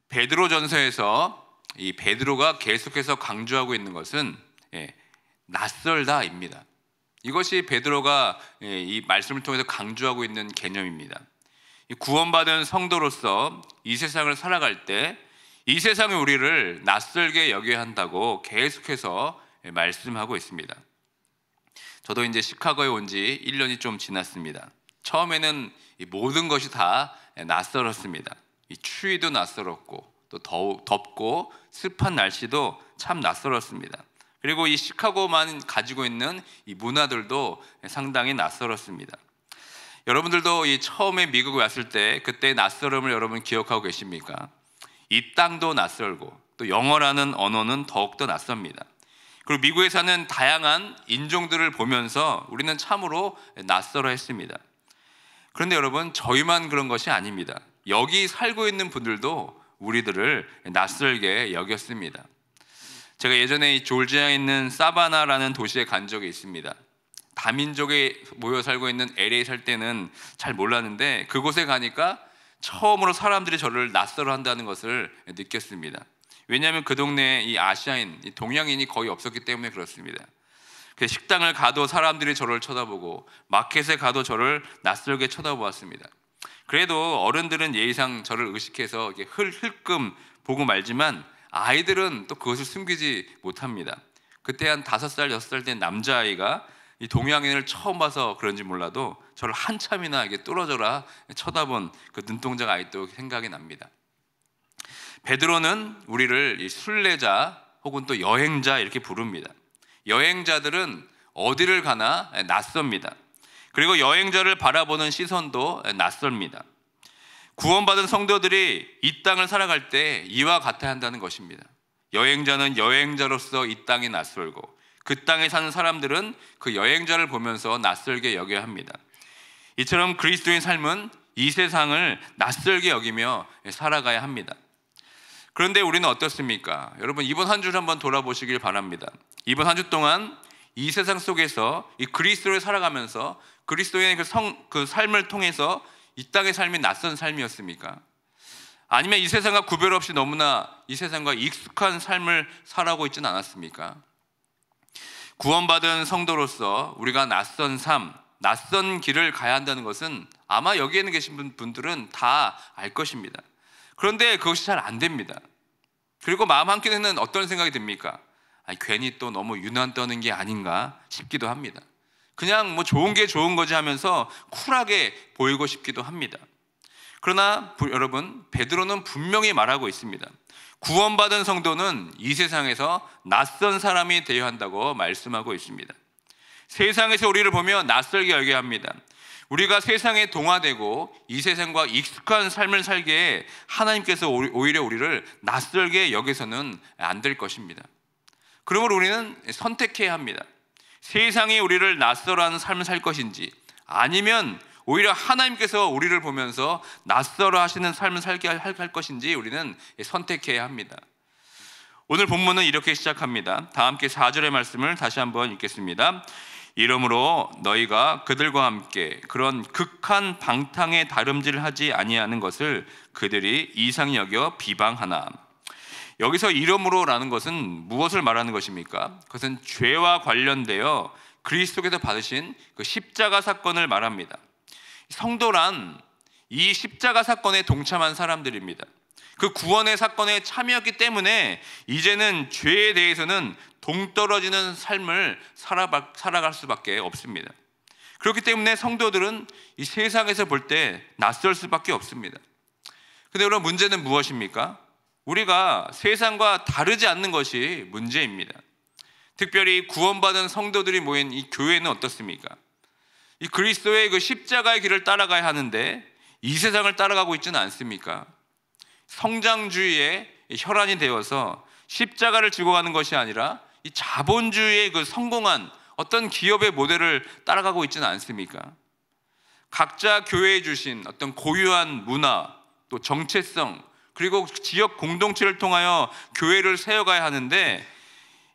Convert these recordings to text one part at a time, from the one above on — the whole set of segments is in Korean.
베드로전서에서 이 베드로가 계속해서 강조하고 있는 것은 낯설다입니다. 이것이 베드로가 이 말씀을 통해서 강조하고 있는 개념입니다. 구원받은 성도로서 이 세상을 살아갈 때 이 세상이 우리를 낯설게 여겨야 한다고 계속해서 말씀하고 있습니다. 저도 이제 시카고에 온 지 1년이 좀 지났습니다. 처음에는 이 모든 것이 다 낯설었습니다. 이 추위도 낯설었고 또 덥고 습한 날씨도 참 낯설었습니다. 그리고 이 시카고만 가지고 있는 이 문화들도 상당히 낯설었습니다. 여러분들도 이 처음에 미국에 왔을 때 그때 낯설음을 여러분 기억하고 계십니까? 이 땅도 낯설고 또 영어라는 언어는 더욱더 낯섭니다. 그리고 미국에 사는 다양한 인종들을 보면서 우리는 참으로 낯설어 했습니다. 그런데 여러분, 저희만 그런 것이 아닙니다. 여기 살고 있는 분들도 우리들을 낯설게 여겼습니다. 제가 예전에 이 조지아에 있는 사바나라는 도시에 간 적이 있습니다. 다민족이 모여 살고 있는 LA 살 때는 잘 몰랐는데 그곳에 가니까 처음으로 사람들이 저를 낯설어 한다는 것을 느꼈습니다. 왜냐하면 그 동네에 이 아시아인, 이 동양인이 거의 없었기 때문에 그렇습니다. 식당을 가도 사람들이 저를 쳐다보고 마켓에 가도 저를 낯설게 쳐다보았습니다. 그래도 어른들은 예의상 저를 의식해서 흘끔 보고 말지만 아이들은 또 그것을 숨기지 못합니다. 그때 한 5살, 6살 된 남자아이가 이 동양인을 처음 봐서 그런지 몰라도 저를 한참이나 이게 뚫어져라 쳐다본 그 눈동자가 아직도 생각이 납니다. 베드로는 우리를 이 순례자 혹은 또 여행자 이렇게 부릅니다. 여행자들은 어디를 가나 낯섭니다. 그리고 여행자를 바라보는 시선도 낯섭니다. 구원받은 성도들이 이 땅을 살아갈 때 이와 같아야 한다는 것입니다. 여행자는 여행자로서 이 땅이 낯설고 그 땅에 사는 사람들은 그 여행자를 보면서 낯설게 여겨야 합니다. 이처럼 그리스도인 삶은 이 세상을 낯설게 여기며 살아가야 합니다. 그런데 우리는 어떻습니까? 여러분, 이번 한 주를 한번 돌아보시길 바랍니다. 이번 한 주 동안 이 세상 속에서 이 그리스도를 살아가면서 그리스도의 그 삶을 통해서 이 땅의 삶이 낯선 삶이었습니까? 아니면 이 세상과 구별 없이 너무나 이 세상과 익숙한 삶을 살아가고 있지는 않았습니까? 구원받은 성도로서 우리가 낯선 삶, 낯선 길을 가야 한다는 것은 아마 여기에 계신 분들은 다 알 것입니다. 그런데 그것이 잘 안 됩니다. 그리고 마음 한켠에는 어떤 생각이 듭니까? 괜히 또 너무 유난 떠는 게 아닌가 싶기도 합니다. 그냥 뭐 좋은 게 좋은 거지 하면서 쿨하게 보이고 싶기도 합니다. 그러나 여러분, 베드로는 분명히 말하고 있습니다. 구원받은 성도는 이 세상에서 낯선 사람이 되어야 한다고 말씀하고 있습니다. 세상에서 우리를 보며 낯설게 여겨야 합니다. 우리가 세상에 동화되고 이 세상과 익숙한 삶을 살기에 하나님께서 오히려 우리를 낯설게 여겨서는 안 될 것입니다. 그러므로 우리는 선택해야 합니다. 세상이 우리를 낯설어하는 삶을 살 것인지 아니면 오히려 하나님께서 우리를 보면서 낯설어 하시는 삶을 살게 할 것인지 우리는 선택해야 합니다. 오늘 본문은 이렇게 시작합니다. 다 함께 4절의 말씀을 다시 한번 읽겠습니다. 이러므로 너희가 그들과 함께 그런 극한 방탕의 다름질을 하지 아니하는 것을 그들이 이상히 여겨 비방하나. 여기서 이러므로라는 것은 무엇을 말하는 것입니까? 그것은 죄와 관련되어 그리스도께서 받으신 그 십자가 사건을 말합니다. 성도란 이 십자가 사건에 동참한 사람들입니다. 그 구원의 사건에 참여했기 때문에 이제는 죄에 대해서는 동떨어지는 삶을 살아갈 수밖에 없습니다. 그렇기 때문에 성도들은 이 세상에서 볼 때 낯설 수밖에 없습니다. 그런데 여러분, 문제는 무엇입니까? 우리가 세상과 다르지 않는 것이 문제입니다. 특별히 구원받은 성도들이 모인 이 교회는 어떻습니까? 이 그리스도의 그 십자가의 길을 따라가야 하는데 이 세상을 따라가고 있지는 않습니까? 성장주의의 혈안이 되어서 십자가를 지고 가는 것이 아니라 이 자본주의의 그 성공한 어떤 기업의 모델을 따라가고 있지는 않습니까? 각자 교회에 주신 어떤 고유한 문화, 또 정체성, 그리고 지역 공동체를 통하여 교회를 세워가야 하는데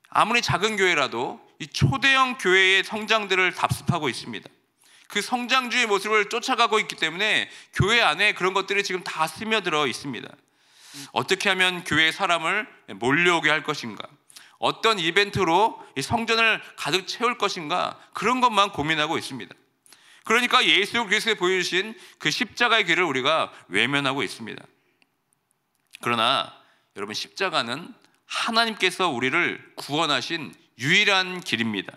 아무리 작은 교회라도 이 초대형 교회의 성장들을 답습하고 있습니다. 그 성장주의 모습을 쫓아가고 있기 때문에 교회 안에 그런 것들이 지금 다 스며들어 있습니다. 어떻게 하면 교회에 사람을 몰려오게 할 것인가? 어떤 이벤트로 이 성전을 가득 채울 것인가? 그런 것만 고민하고 있습니다. 그러니까 예수 그리스도에 보여주신 그 십자가의 길을 우리가 외면하고 있습니다. 그러나 여러분, 십자가는 하나님께서 우리를 구원하신 유일한 길입니다.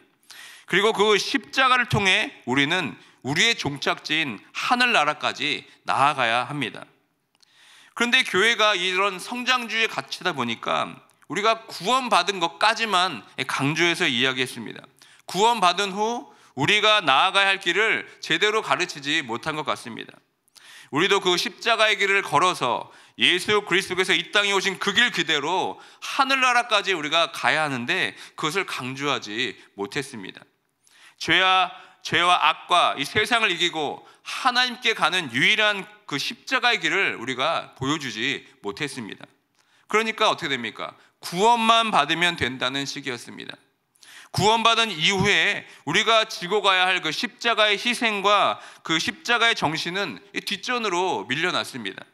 그리고 그 십자가를 통해 우리는 우리의 종착지인 하늘나라까지 나아가야 합니다. 그런데 교회가 이런 성장주의에 갇히다 보니까 우리가 구원받은 것까지만 강조해서 이야기했습니다. 구원받은 후 우리가 나아가야 할 길을 제대로 가르치지 못한 것 같습니다. 우리도 그 십자가의 길을 걸어서 예수 그리스도께서 이 땅에 오신 그 길 그대로 하늘나라까지 우리가 가야 하는데 그것을 강조하지 못했습니다. 죄와 악과 이 세상을 이기고 하나님께 가는 유일한 그 십자가의 길을 우리가 보여주지 못했습니다. 그러니까 어떻게 됩니까? 구원만 받으면 된다는 식이었습니다. 구원받은 이후에 우리가 지고 가야 할 그 십자가의 희생과 그 십자가의 정신은 뒷전으로 밀려났습니다.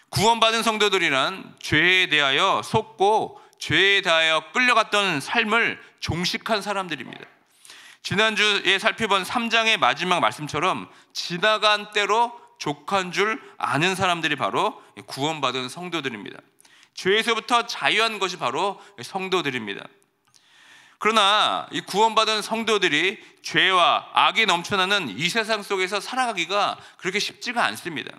구원받은 성도들이란 죄에 대하여 속고 죄에 대하여 끌려갔던 삶을 종식한 사람들입니다. 지난주에 살펴본 3장의 마지막 말씀처럼 지나간 때로 족한 줄 아는 사람들이 바로 구원받은 성도들입니다. 죄에서부터 자유한 것이 바로 성도들입니다. 그러나 이 구원받은 성도들이 죄와 악이 넘쳐나는 이 세상 속에서 살아가기가 그렇게 쉽지가 않습니다.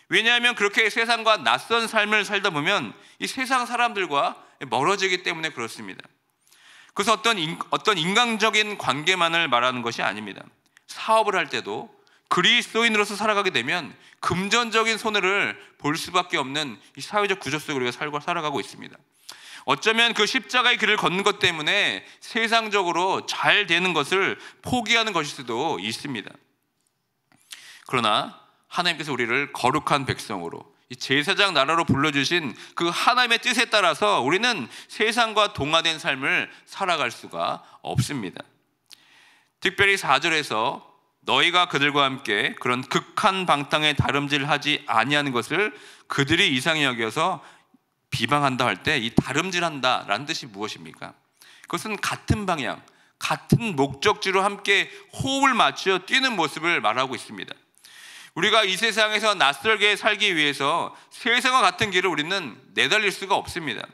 왜냐하면 그렇게 세상과 낯선 삶을 살다 보면 이 세상 사람들과 멀어지기 때문에 그렇습니다. 그래서 어떤 인간적인 관계만을 말하는 것이 아닙니다. 사업을 할 때도 그리스도인으로서 살아가게 되면 금전적인 손해를 볼 수밖에 없는 이 사회적 구조 속에 우리가 살아가고 있습니다. 어쩌면 그 십자가의 길을 걷는 것 때문에 세상적으로 잘 되는 것을 포기하는 것일 수도 있습니다. 그러나 하나님께서 우리를 거룩한 백성으로 이 제사장 나라로 불러주신 그 하나님의 뜻에 따라서 우리는 세상과 동화된 삶을 살아갈 수가 없습니다. 특별히 4절에서 너희가 그들과 함께 그런 극한 방탕에 다름질하지 아니하는 것을 그들이 이상히 여겨서 비방한다 할 때 이 다름질한다 라는 뜻이 무엇입니까? 그것은 같은 방향, 같은 목적지로 함께 호흡을 맞추어 뛰는 모습을 말하고 있습니다. 우리가 이 세상에서 낯설게 살기 위해서 세상과 같은 길을 우리는 내달릴 수가 없습니다.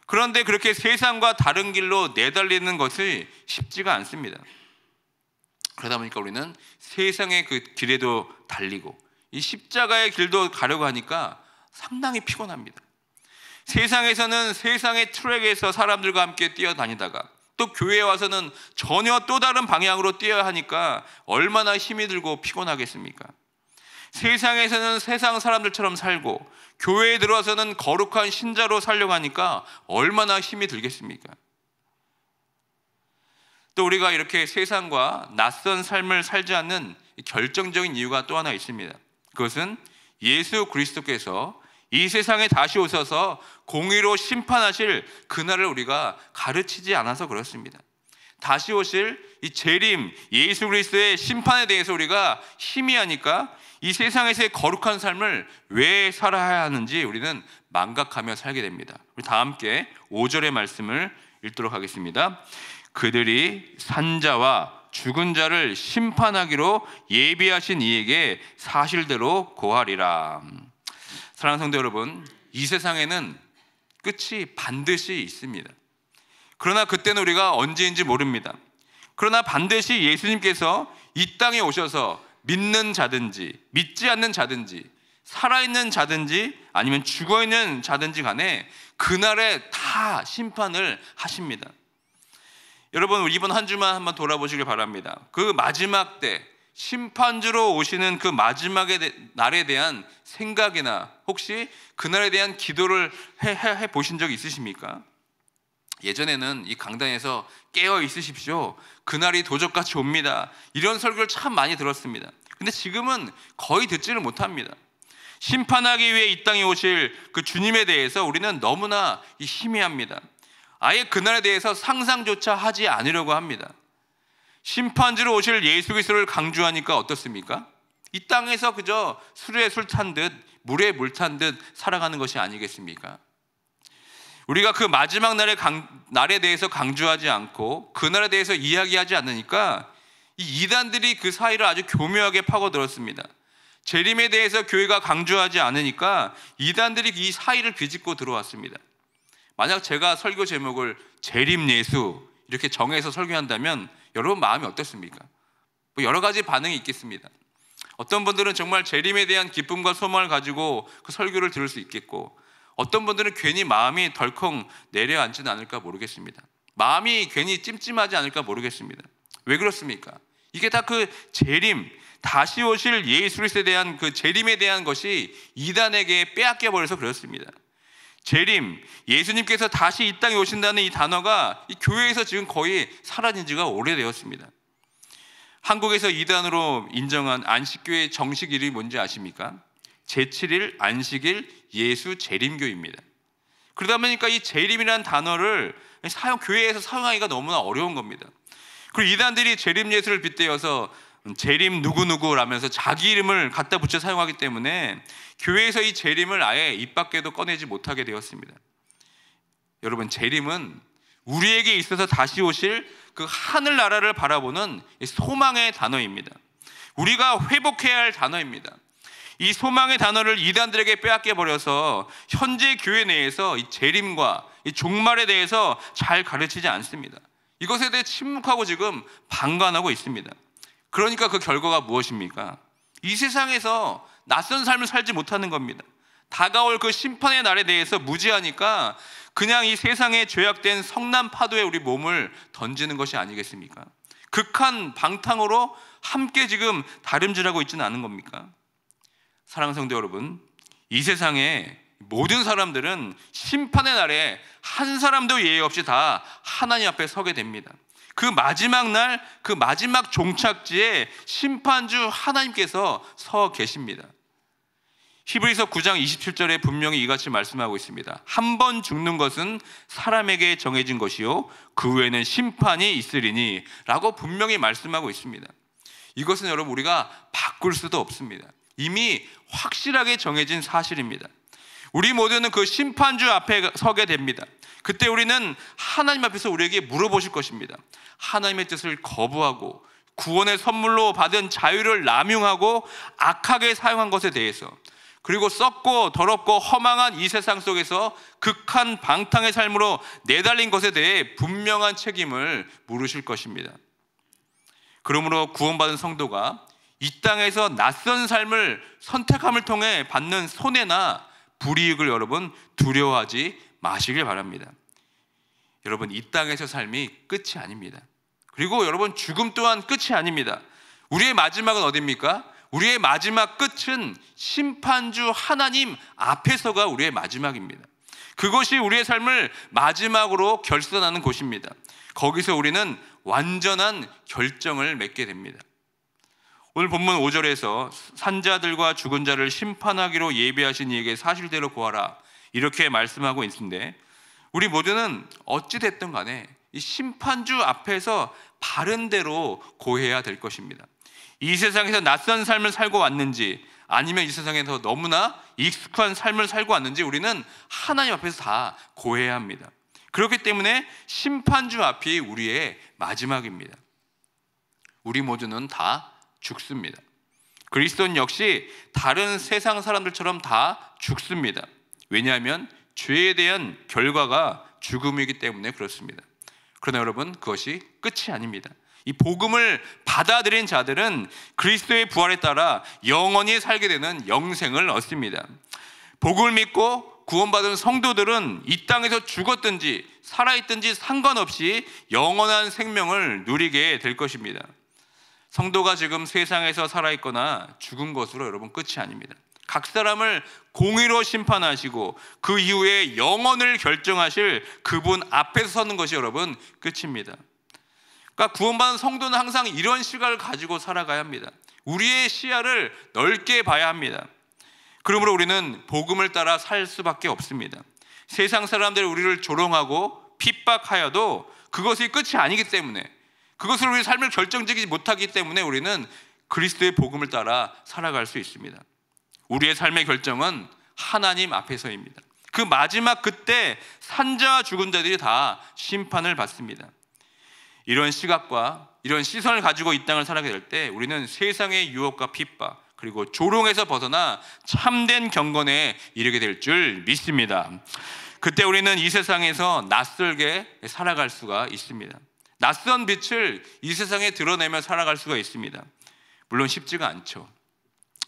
그런데 그렇게 세상과 다른 길로 내달리는 것이 쉽지가 않습니다. 그러다 보니까 우리는 세상의 그 길에도 달리고 이 십자가의 길도 가려고 하니까 상당히 피곤합니다. 세상에서는 세상의 트랙에서 사람들과 함께 뛰어다니다가 또 교회에 와서는 전혀 또 다른 방향으로 뛰어야 하니까 얼마나 힘이 들고 피곤하겠습니까? 세상에서는 세상 사람들처럼 살고 교회에 들어와서는 거룩한 신자로 살려고 하니까 얼마나 힘이 들겠습니까? 또 우리가 이렇게 세상과 낯선 삶을 살지 않는 결정적인 이유가 또 하나 있습니다. 그것은 예수 그리스도께서 이 세상에 다시 오셔서 공의로 심판하실 그날을 우리가 가르치지 않아서 그렇습니다. 다시 오실 이 재림 예수 그리스도의 심판에 대해서 우리가 희미하니까 이 세상에서의 거룩한 삶을 왜 살아야 하는지 우리는 망각하며 살게 됩니다. 우리 다 함께 5절의 말씀을 읽도록 하겠습니다. 그들이 산자와 죽은 자를 심판하기로 예비하신 이에게 사실대로 고하리라. 사랑하는 성도 여러분, 이 세상에는 끝이 반드시 있습니다. 그러나 그때는 우리가 언제인지 모릅니다. 그러나 반드시 예수님께서 이 땅에 오셔서 믿는 자든지 믿지 않는 자든지 살아있는 자든지 아니면 죽어있는 자든지 간에 그날에 다 심판을 하십니다. 여러분, 이번 한 주만 한번 돌아보시길 바랍니다. 그 마지막 때 심판주로 오시는 그 마지막의 날에 대한 생각이나 혹시 그날에 대한 기도를 해 보신 적 있으십니까? 예전에는 이 강단에서 깨어 있으십시오, 그날이 도적같이 옵니다, 이런 설교를 참 많이 들었습니다. 근데 지금은 거의 듣지를 못합니다. 심판하기 위해 이 땅에 오실 그 주님에 대해서 우리는 너무나 희미합니다. 아예 그날에 대해서 상상조차 하지 않으려고 합니다. 심판주로 오실 예수 그리스도를 강조하니까 어떻습니까? 이 땅에서 그저 술에 술 탄 듯 물에 물 탄 듯 살아가는 것이 아니겠습니까? 우리가 그 마지막 날에 대해서 강조하지 않고 그날에 대해서 이야기하지 않으니까 이 이단들이 그 사이를 아주 교묘하게 파고들었습니다. 재림에 대해서 교회가 강조하지 않으니까 이단들이 이 사이를 비집고 들어왔습니다. 만약 제가 설교 제목을 재림 예수 이렇게 정해서 설교한다면 여러분 마음이 어떻습니까? 뭐 여러 가지 반응이 있겠습니다. 어떤 분들은 정말 재림에 대한 기쁨과 소망을 가지고 그 설교를 들을 수 있겠고, 어떤 분들은 괜히 마음이 덜컹 내려앉지는 않을까 모르겠습니다. 마음이 괜히 찜찜하지 않을까 모르겠습니다. 왜 그렇습니까? 이게 다 그 재림, 다시 오실 예수 그리스도에 대한 그 재림에 대한 것이 이단에게 빼앗겨 버려서 그렇습니다. 재림, 예수님께서 다시 이 땅에 오신다는 이 단어가 이 교회에서 지금 거의 사라진 지가 오래되었습니다. 한국에서 이단으로 인정한 안식교의 정식 이름이 뭔지 아십니까? 제7일 안식일 예수 재림교입니다. 그러다 보니까 이 재림이라는 단어를 교회에서 사용하기가 너무나 어려운 겁니다. 그리고 이단들이 재림 예수를 빗대어서 재림 누구누구라면서 자기 이름을 갖다 붙여 사용하기 때문에 교회에서 이 재림을 아예 입 밖에도 꺼내지 못하게 되었습니다. 여러분, 재림은 우리에게 있어서 다시 오실 그 하늘나라를 바라보는 소망의 단어입니다. 우리가 회복해야 할 단어입니다. 이 소망의 단어를 이단들에게 빼앗겨 버려서 현재 교회 내에서 이 재림과 이 종말에 대해서 잘 가르치지 않습니다. 이것에 대해 침묵하고 지금 방관하고 있습니다. 그러니까 그 결과가 무엇입니까? 이 세상에서 낯선 삶을 살지 못하는 겁니다. 다가올 그 심판의 날에 대해서 무지하니까 그냥 이 세상에 죄악된 성난 파도에 우리 몸을 던지는 것이 아니겠습니까? 극한 방탕으로 함께 지금 다름질하고 있지는 않은 겁니까? 사랑하는 성도 여러분, 이 세상에 모든 사람들은 심판의 날에 한 사람도 예외 없이 다 하나님 앞에 서게 됩니다. 그 마지막 날, 그 마지막 종착지에 심판주 하나님께서 서 계십니다. 히브리서 9장 27절에 분명히 이같이 말씀하고 있습니다. 한 번 죽는 것은 사람에게 정해진 것이요 그 후에는 심판이 있으리니 라고 분명히 말씀하고 있습니다. 이것은 여러분 우리가 바꿀 수도 없습니다. 이미 확실하게 정해진 사실입니다. 우리 모두는 그 심판주 앞에 서게 됩니다. 그때 우리는 하나님 앞에서 우리에게 물어보실 것입니다. 하나님의 뜻을 거부하고 구원의 선물로 받은 자유를 남용하고 악하게 사용한 것에 대해서, 그리고 썩고 더럽고 허망한 이 세상 속에서 극한 방탕의 삶으로 내달린 것에 대해 분명한 책임을 물으실 것입니다. 그러므로 구원받은 성도가 이 땅에서 낯선 삶을 선택함을 통해 받는 손해나 불이익을 여러분 두려워하지 마시길 바랍니다. 여러분, 이 땅에서 삶이 끝이 아닙니다. 그리고 여러분, 죽음 또한 끝이 아닙니다. 우리의 마지막은 어디입니까? 우리의 마지막 끝은 심판주 하나님 앞에서가 우리의 마지막입니다. 그것이 우리의 삶을 마지막으로 결산하는 곳입니다. 거기서 우리는 완전한 결정을 맺게 됩니다. 오늘 본문 5절에서 산자들과 죽은 자를 심판하기로 예비하신 이에게 사실대로 고하라 이렇게 말씀하고 있는데, 우리 모두는 어찌 됐든 간에 이 심판주 앞에서 바른 대로 고해야 될 것입니다. 이 세상에서 낯선 삶을 살고 왔는지 아니면 이 세상에서 너무나 익숙한 삶을 살고 왔는지 우리는 하나님 앞에서 다 고해야 합니다. 그렇기 때문에 심판주 앞이 우리의 마지막입니다. 우리 모두는 다 죽습니다. 그리스도는 역시 다른 세상 사람들처럼 다 죽습니다. 왜냐하면 죄에 대한 결과가 죽음이기 때문에 그렇습니다. 그러나 여러분, 그것이 끝이 아닙니다. 이 복음을 받아들인 자들은 그리스도의 부활에 따라 영원히 살게 되는 영생을 얻습니다. 복음을 믿고 구원받은 성도들은 이 땅에서 죽었든지 살아있든지 상관없이 영원한 생명을 누리게 될 것입니다. 성도가 지금 세상에서 살아있거나 죽은 것으로 여러분 끝이 아닙니다. 각 사람을 공의로 심판하시고 그 이후에 영원을 결정하실 그분 앞에서 서는 것이 여러분 끝입니다. 그러니까 구원받은 성도는 항상 이런 시각을 가지고 살아가야 합니다. 우리의 시야를 넓게 봐야 합니다. 그러므로 우리는 복음을 따라 살 수밖에 없습니다. 세상 사람들이 우리를 조롱하고 핍박하여도 그것이 끝이 아니기 때문에, 그것을 우리 삶을 결정지지 못하기 때문에 우리는 그리스도의 복음을 따라 살아갈 수 있습니다. 우리의 삶의 결정은 하나님 앞에서입니다. 그 마지막 그때 산자와 죽은 자들이 다 심판을 받습니다. 이런 시각과 이런 시선을 가지고 이 땅을 살아가게 될 때 우리는 세상의 유혹과 핍박 그리고 조롱에서 벗어나 참된 경건에 이르게 될 줄 믿습니다. 그때 우리는 이 세상에서 낯설게 살아갈 수가 있습니다. 낯선 빛을 이 세상에 드러내며 살아갈 수가 있습니다. 물론 쉽지가 않죠.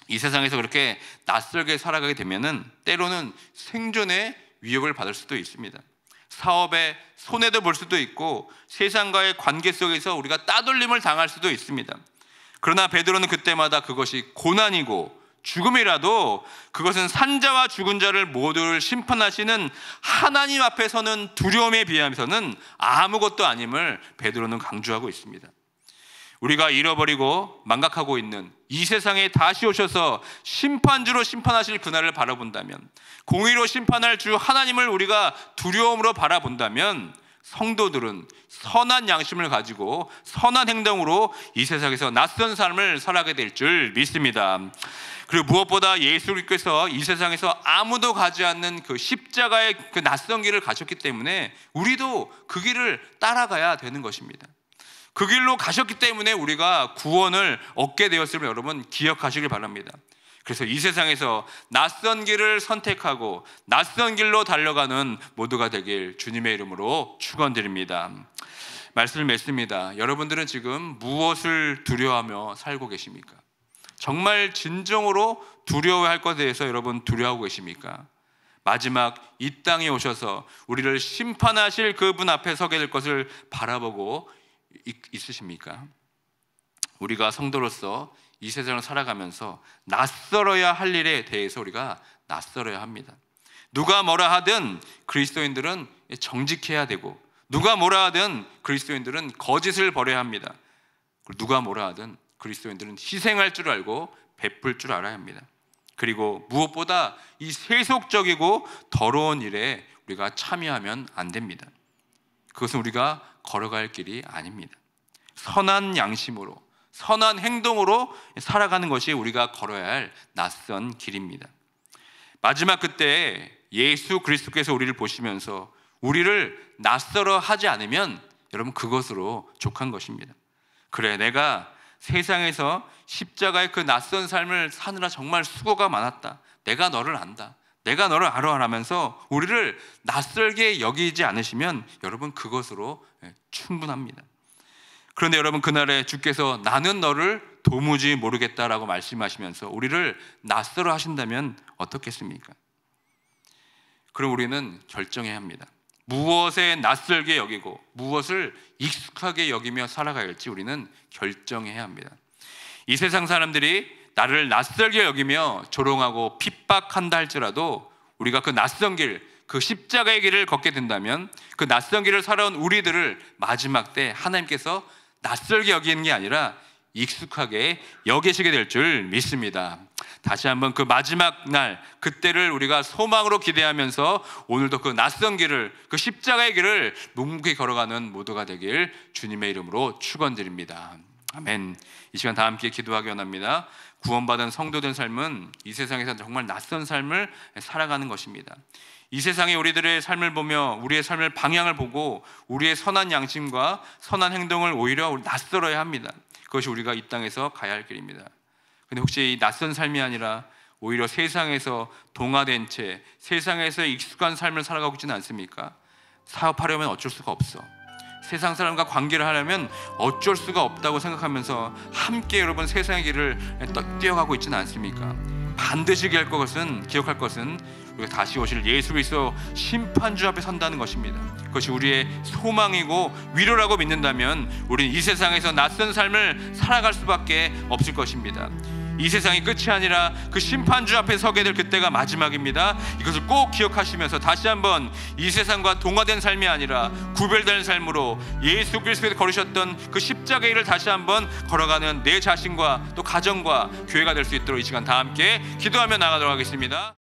이 세상에서 그렇게 낯설게 살아가게 되면은 때로는 생존의 위협을 받을 수도 있습니다. 사업에 손해도 볼 수도 있고 세상과의 관계 속에서 우리가 따돌림을 당할 수도 있습니다. 그러나 베드로는 그때마다 그것이 고난이고 죽음이라도 그것은 산자와 죽은 자를 모두를 심판하시는 하나님 앞에서는 두려움에 비하면서는 아무것도 아님을 베드로는 강조하고 있습니다. 우리가 잃어버리고 망각하고 있는 이 세상에 다시 오셔서 심판주로 심판하실 그날을 바라본다면, 공의로 심판할 주 하나님을 우리가 두려움으로 바라본다면 성도들은 선한 양심을 가지고 선한 행동으로 이 세상에서 낯선 삶을 살아가게 될 줄 믿습니다. 그리고 무엇보다 예수 그리스도께서 이 세상에서 아무도 가지 않는 그 십자가의 그 낯선 길을 가셨기 때문에 우리도 그 길을 따라가야 되는 것입니다. 그 길로 가셨기 때문에 우리가 구원을 얻게 되었음을 여러분 기억하시길 바랍니다. 그래서 이 세상에서 낯선 길을 선택하고 낯선 길로 달려가는 모두가 되길 주님의 이름으로 축원드립니다. 말씀을 맺습니다. 여러분들은 지금 무엇을 두려워하며 살고 계십니까? 정말 진정으로 두려워할 것에 대해서 여러분 두려워하고 계십니까? 마지막 이 땅에 오셔서 우리를 심판하실 그분 앞에 서게 될 것을 바라보고 있으십니까? 우리가 성도로서 이 세상을 살아가면서 낯설어야 할 일에 대해서 우리가 낯설어야 합니다. 누가 뭐라 하든 그리스도인들은 정직해야 되고, 누가 뭐라 하든 그리스도인들은 거짓을 버려야 합니다. 누가 뭐라 하든 그리스도인들은 희생할 줄 알고 베풀 줄 알아야 합니다. 그리고 무엇보다 이 세속적이고 더러운 일에 우리가 참여하면 안 됩니다. 그것은 우리가 걸어갈 길이 아닙니다. 선한 양심으로, 선한 행동으로 살아가는 것이 우리가 걸어야 할 낯선 길입니다. 마지막 그때 예수 그리스도께서 우리를 보시면서 우리를 낯설어 하지 않으면 여러분 그것으로 족한 것입니다. 그래, 내가 세상에서 십자가의 그 낯선 삶을 사느라 정말 수고가 많았다. 내가 너를 안다. 내가 너를 알아 하면서 우리를 낯설게 여기지 않으시면 여러분 그것으로 충분합니다. 그런데 여러분 그날에 주께서 나는 너를 도무지 모르겠다라고 말씀하시면서 우리를 낯설어 하신다면 어떻겠습니까? 그럼 우리는 결정해야 합니다. 무엇에 낯설게 여기고 무엇을 익숙하게 여기며 살아가야 할지 우리는 결정해야 합니다. 이 세상 사람들이 나를 낯설게 여기며 조롱하고 핍박한다 할지라도 우리가 그 낯선 길, 그 십자가의 길을 걷게 된다면 그 낯선 길을 살아온 우리들을 마지막 때 하나님께서 낯설게 여기는 게 아니라 익숙하게 여기시게 될 줄 믿습니다. 다시 한번 그 마지막 날 그때를 우리가 소망으로 기대하면서 오늘도 그 낯선 길을, 그 십자가의 길을 묵묵히 걸어가는 모두가 되길 주님의 이름으로 축원드립니다. 아멘. 이 시간 다 함께 기도하기 원합니다. 구원받은 성도된 삶은 이 세상에서 정말 낯선 삶을 살아가는 것입니다. 이 세상에 우리들의 삶을 보며 우리의 삶을 방향을 보고 우리의 선한 양심과 선한 행동을 오히려 낯설어야 합니다. 그것이 우리가 이 땅에서 가야 할 길입니다. 근데 혹시 이 낯선 삶이 아니라 오히려 세상에서 동화된 채 세상에서 익숙한 삶을 살아가고 있지는 않습니까? 사업하려면 어쩔 수가 없어. 세상 사람과 관계를 하려면 어쩔 수가 없다고 생각하면서 함께 여러분 세상의 길을 뛰어가고 있지는 않습니까? 반드시 기억할 것은 우리가 다시 오실 예수 그리스도 심판주 앞에 선다는 것입니다. 그것이 우리의 소망이고 위로라고 믿는다면 우리는 이 세상에서 낯선 삶을 살아갈 수밖에 없을 것입니다. 이 세상이 끝이 아니라 그 심판주 앞에 서게 될 그때가 마지막입니다. 이것을 꼭 기억하시면서 다시 한번 이 세상과 동화된 삶이 아니라 구별된 삶으로 예수 그리스도께서 걸으셨던 그 십자가의 길을 다시 한번 걸어가는 내 자신과 또 가정과 교회가 될 수 있도록 이 시간 다 함께 기도하며 나가도록 하겠습니다.